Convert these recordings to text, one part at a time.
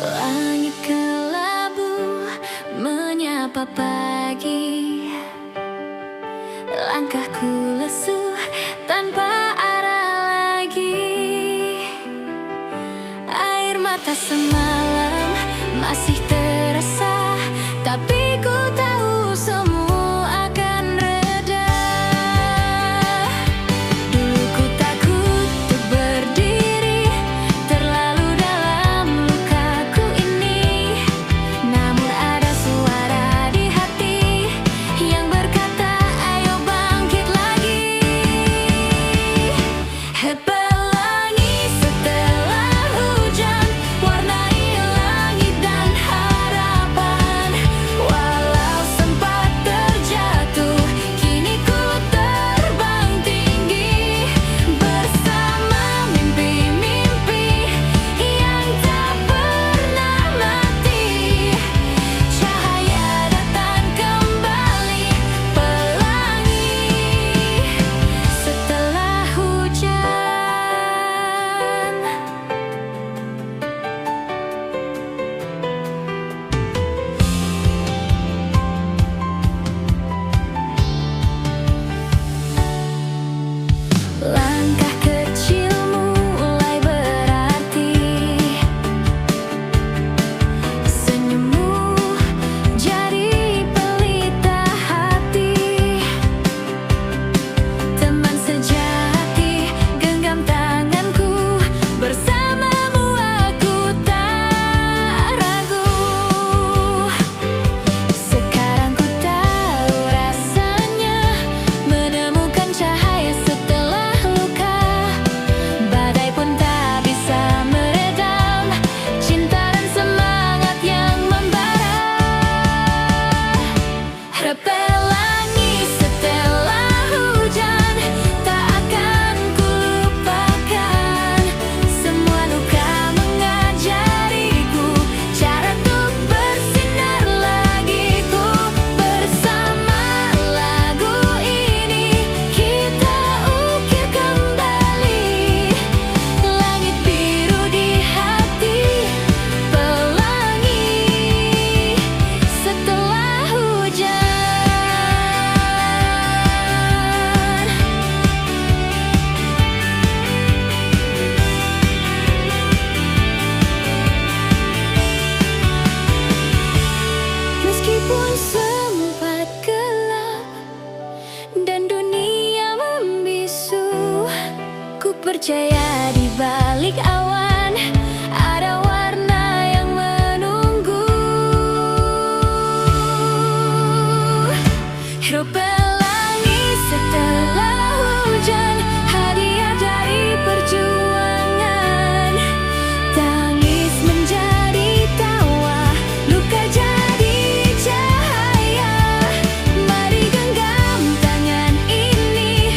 Langit kelabu menyapa pagi. Langkahku lesu tanpa arah lagi. Air mata semalam masih terasa, tapi ku tahu semua akan reda. Dulu ku takut untuk berdiri, terlalu dalam lukaku ini. Namun ada suara di hati yang berkata, ayo bangkit lagi. Pelangi setelah hujan, warnai langit dan harapan. Walau sempat terjatuh, kini ku terbang tinggi bersama mimpi-mimpi yang tak pernah mati. Cahaya datang kembali, pelangi setelah hujan. Langkah kecilmu mulai berarti, senyummu jadi pelita hati. Teman sejati, genggam tanganku, bersamamu aku tak ragu. Sekarang ku tahu rasanya menemukan cahaya setelah luka. Badai pun tak bisa meredam cinta dan semangat yang membara. Pelangi setelah hujan, tak akan ku lupakan. Semua luka mengajariku cara untuk bersinar lagi. Ku bersama lagu ini, kita ukir kembali langit biru di hati. Pelangi setelah hujan. Meskipun sempat gelap dan dunia membisu, ku percaya di balik awan ada warna yang menunggu. Pelangi setelah hujan, hadiah dari perjuangan. Tangis menjadi tawa, luka jadi cahaya. Mari genggam tangan ini,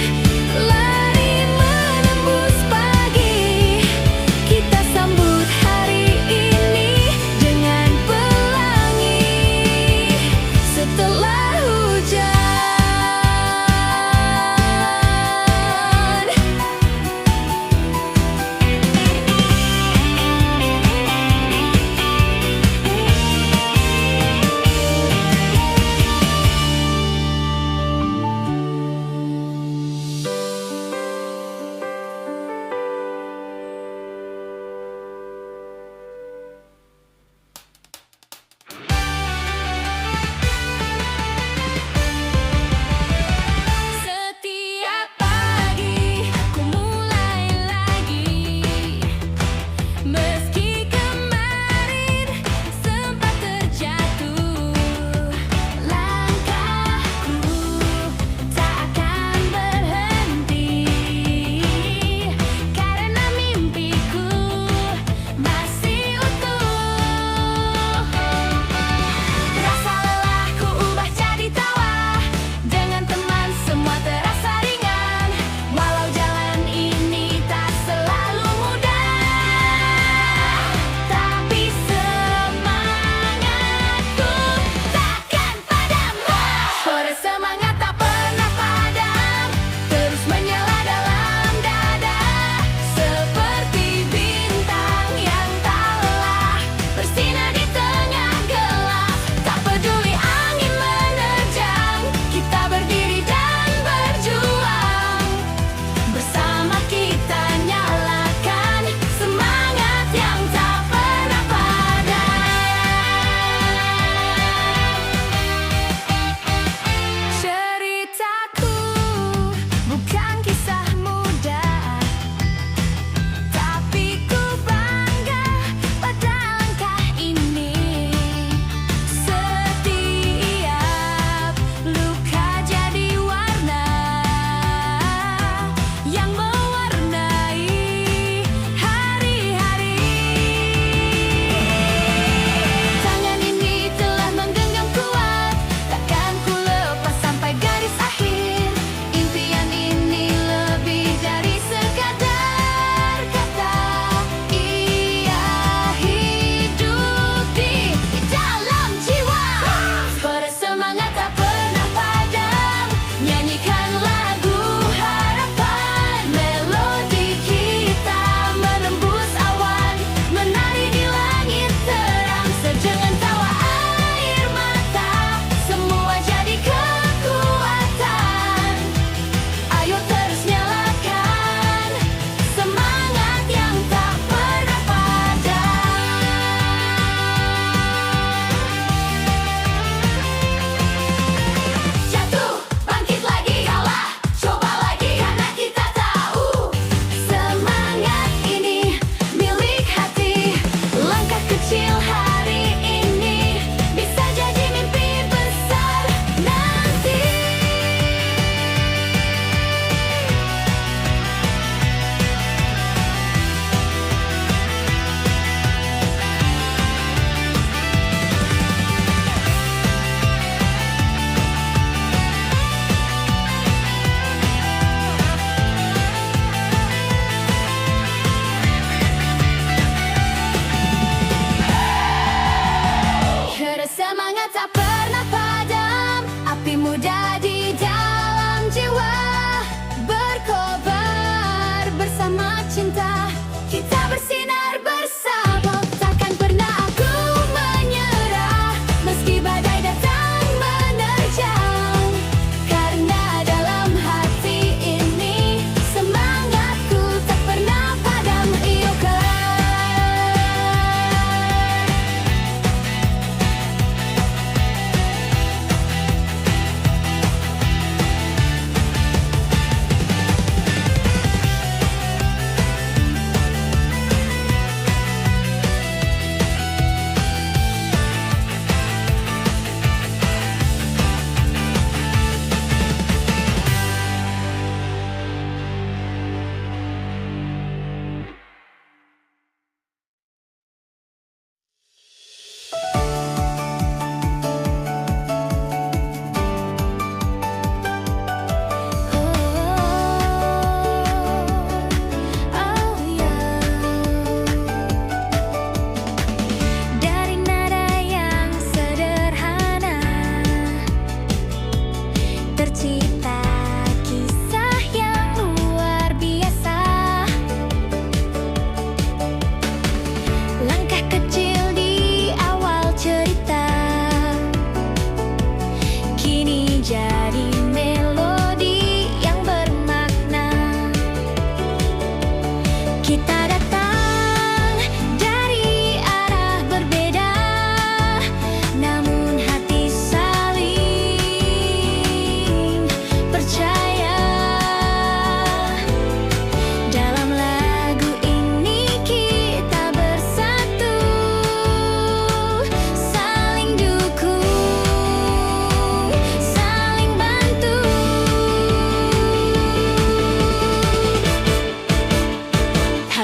lari menembus pagi. Kita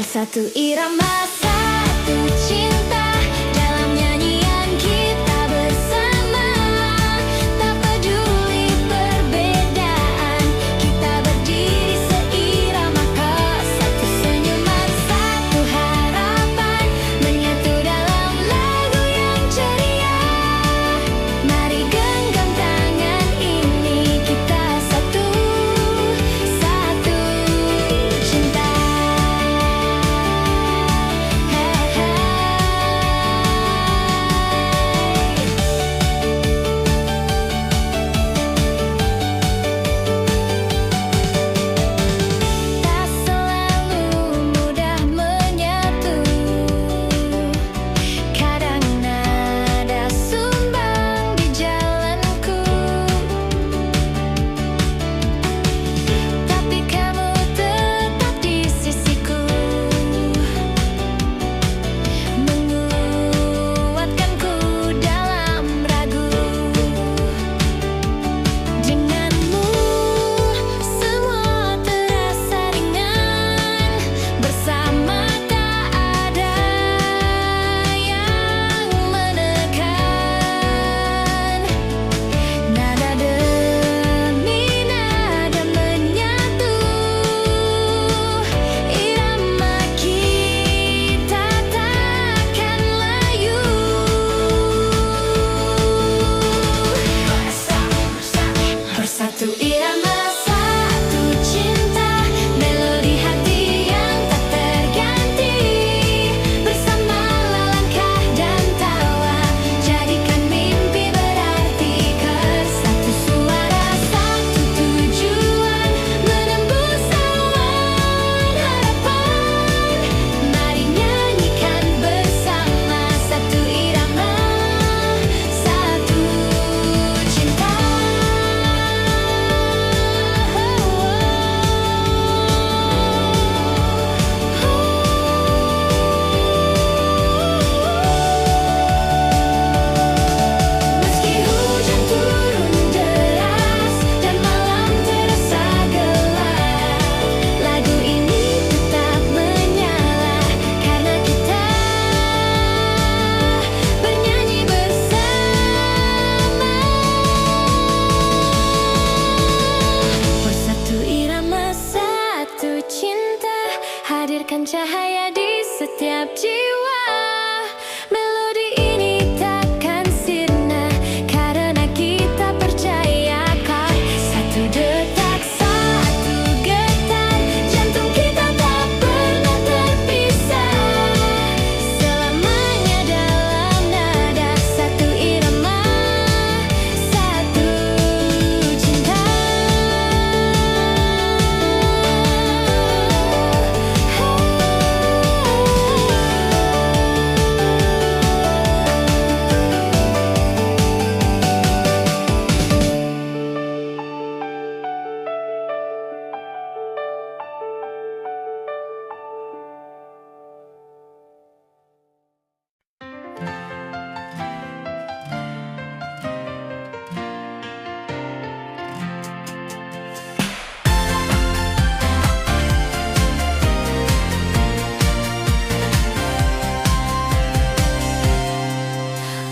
Bersatu irama satu cinta, dalam nyanyian kita bersama. Tak peduli perbedaan, kita berdiri seirama. Satu senyuman, satu harapan, menyatu dalam lagu yang ceria. Mari genggam tangan ini, kita satu, satu cinta. Tak selalu mudah menyatu, kadang nada sumbang di jalanku. Tapi kamu tetap di sisiku, menguatkanku dalam ragu. Denganmu semua terasa ringan, bersama tak ada yang menekan. Nada demi nada menyatu, irama kita takkan layu. Bersatu irama satu cinta, melodi hati yang tak terganti. Bersama langkah dan tawa, jadikan mimpi berarti. Satu suara, satu tujuan, menembus awan harapan. Mari nyanyikan bersama, satu irama, satu cinta. Meski hujan turun deras dan malam terasa gelap, lagu ini tetap menyala karena kita bernyanyi bersama. Bersatu irama satu cinta, hadirkan cahaya di setiap jiwa. Melodi ini takkan sirna karena kita percaya. Satu detak, satu getar, jantung kita tak pernah terpisah. Selamanya dalam nada, satu irama, satu cinta.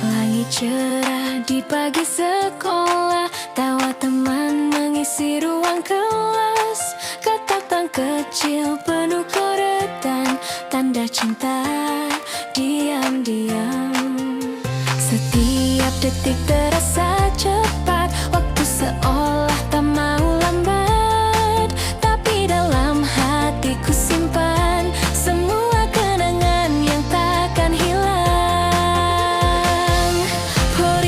Langit cerah di pagi sekolah, tawa teman mengisi ruang kelas. Kata-kata kecil penuh koretan, tanda cinta diam-diam. Setiap detik terasa cepat, waktu seolah tak mau lambat. Tapi dalam hatiku simpan semua kenangan yang takkan hilang.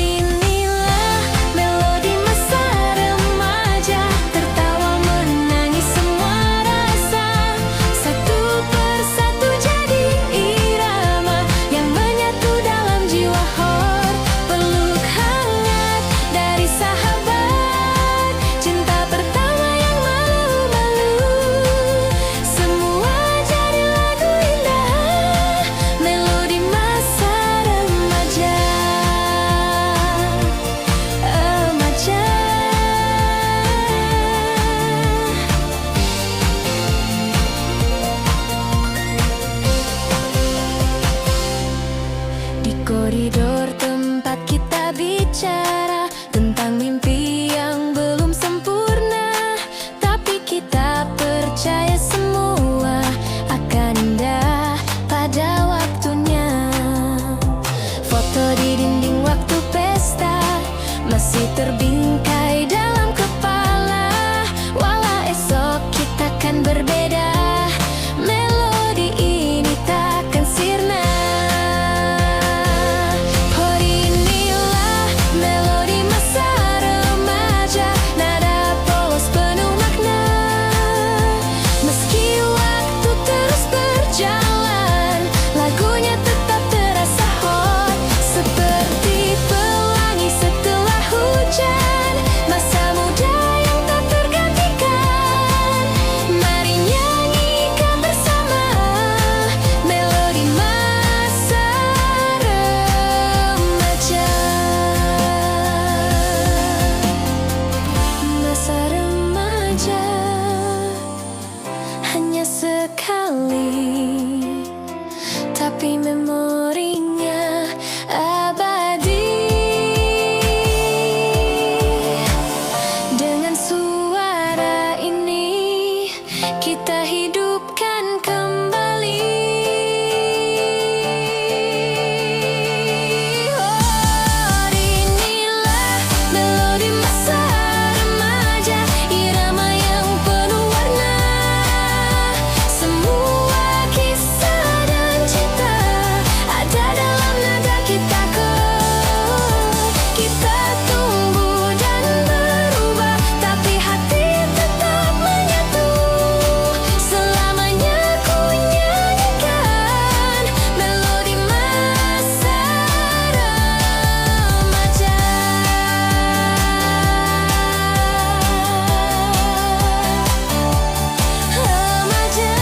Inilah melodi masa remaja, tertawa menangis semua rasa. Satu persatu jadi irama yang menyatu dalam jiwa. Peluk hangat terbingkai dalam kepala. Walau esok kita kan berbeda, melodi ini takkan sirna. Oh inilah melodi masa remaja, nada polos penuh makna. Meski waktu terus berjalan, lagunya tetap terasa hot, seperti pelangi setelah hujan, masa muda yang tak tergantikan. Mari nyanyikan bersama melodi masa remaja. Masa remaja hanya sekali, tapi memorinya abadi. Dengan suara ini kita hidupkan kembali. Oh inilah melodi masa remaja, irama yang penuh warna. Semua kisah dan cinta ada dalam nada kita kok. Kita tumbuh dan berubah, tapi hati tetap menyatu. Selamanya ku nyanyikan melodi masa remaja. Remaja.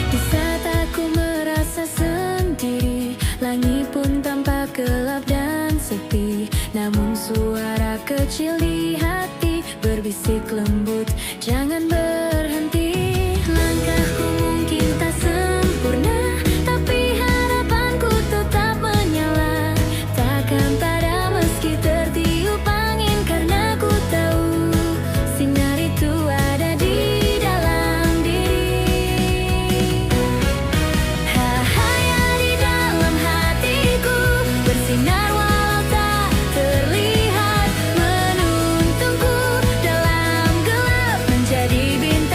Di saat aku merasa sendiri, langit pun tampak gelap dan sepi. Namun suara kecil di hati berbisik lembut, jangan berhenti. Langkahku mungkin tak sempurna, tapi harapanku tetap menyala. Takkan padam meski tertiup angin, karena ku tahu sinar itu ada di dalam diri. Cahaya di dalam hatiku bersinar walau tak terlihat, menuntunku dalam gelap menjadi bintang.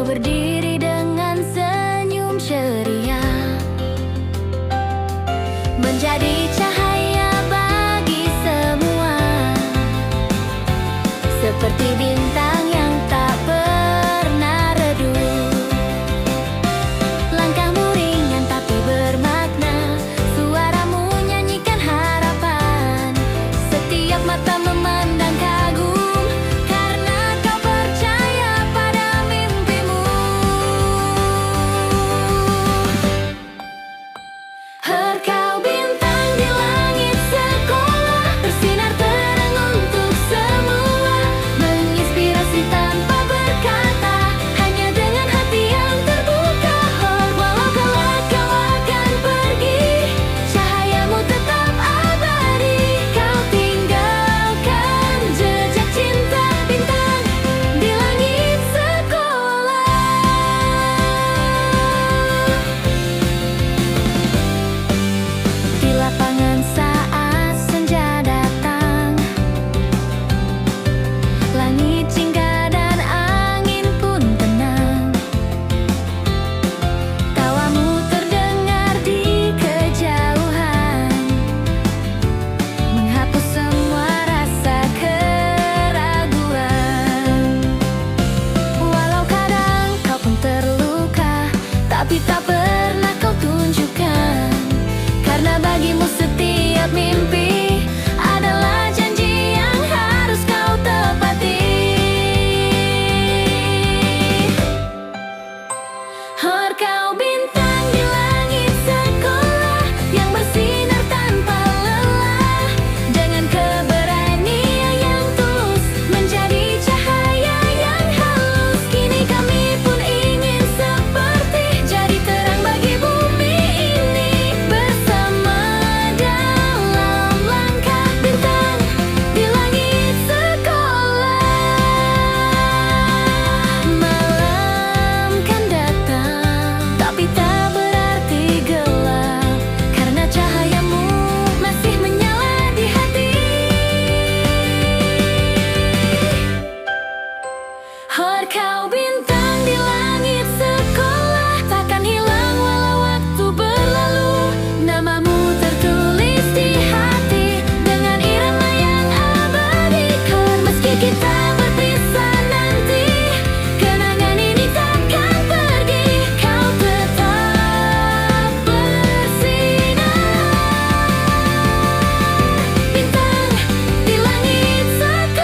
berdiri dengan senyum ceria, menjadi cahaya bagi semua, seperti bintang yang tak pernah redup. Langkahmu ringan tapi bermakna, suaramu nyanyikan harapan. Setiap mata memandang kagum, karena kau percaya pada mimpimu. Kau bintang di langit sekolah, bersinar terang untuk semua, menginspirasi tanpa berkata, hanya dengan hati yang terbuka. Walau kelak kau akan pergi, cahayamu tetap abadi. Kau tinggalkan jejak cinta, bintang di langit sekolah. Di lapangan saat senja datang, langit jingga dan angin pun tenang. Tawamu terdengar di kejauhan, menghapus semua rasa keraguan. Walau kadang kau pun terluka, tapi tak pernah kau tunjukkan, karena bagimu setiap mimpi adalah janji yang harus kau tepati. Kau bintang di langit sekolah, yang bersinar tanpa lelah, dengan keberanian yang tulus, menjadi cahaya yang halus. Kini kami pun ingin seperti jadi terang bagi bumi ini, bersama dalam langkah bintang di langit sekolah. Malam kan datang, tapi tak berarti gelap, karena cahayamu masih menyala di hati. Kau bintang di langit sekolah, takkan hilang walau waktu berlalu. Namamu tertulis di hati dengan irama yang abadi. Meski kita berpisah nanti, kenangan ini takkan pergi. Kau tetap bersinar, bintang di langit sekolah.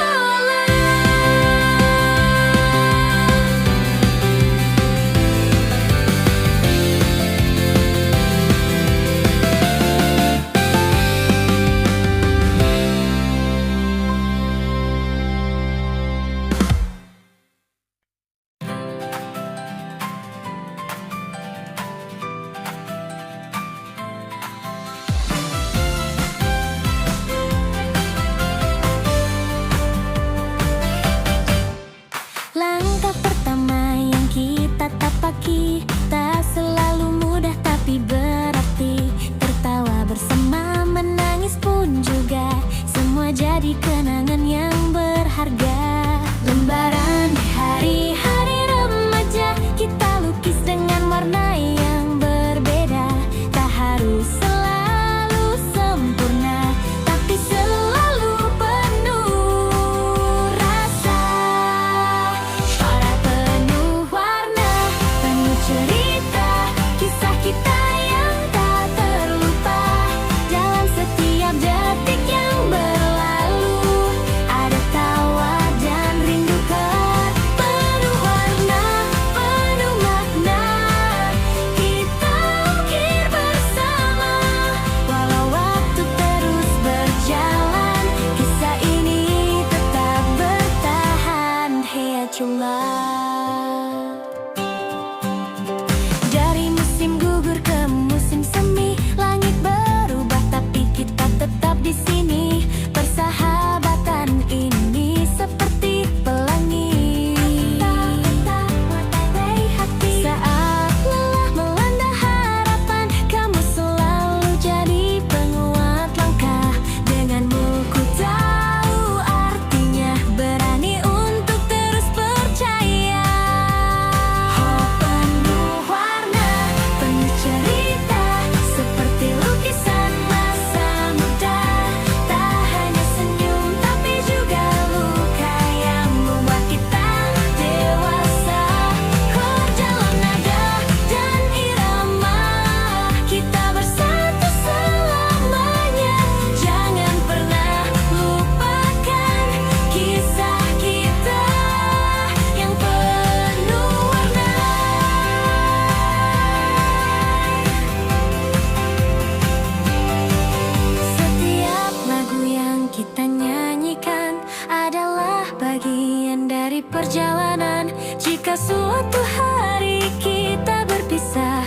Langkah pertama yang kita tapaki tak selalu mudah tapi berarti. Tertawa bersama, menangis pun juga, semua jadi kenangan yang berharga. Lembaran di hari-hari remaja, kita lukis dengan warna yang berbeda. Tak harus selalu sempurna, tapi selalu penuh rasa. Para penuh warna, penuh cerita. perjalanan. Jika suatu hari kita berpisah,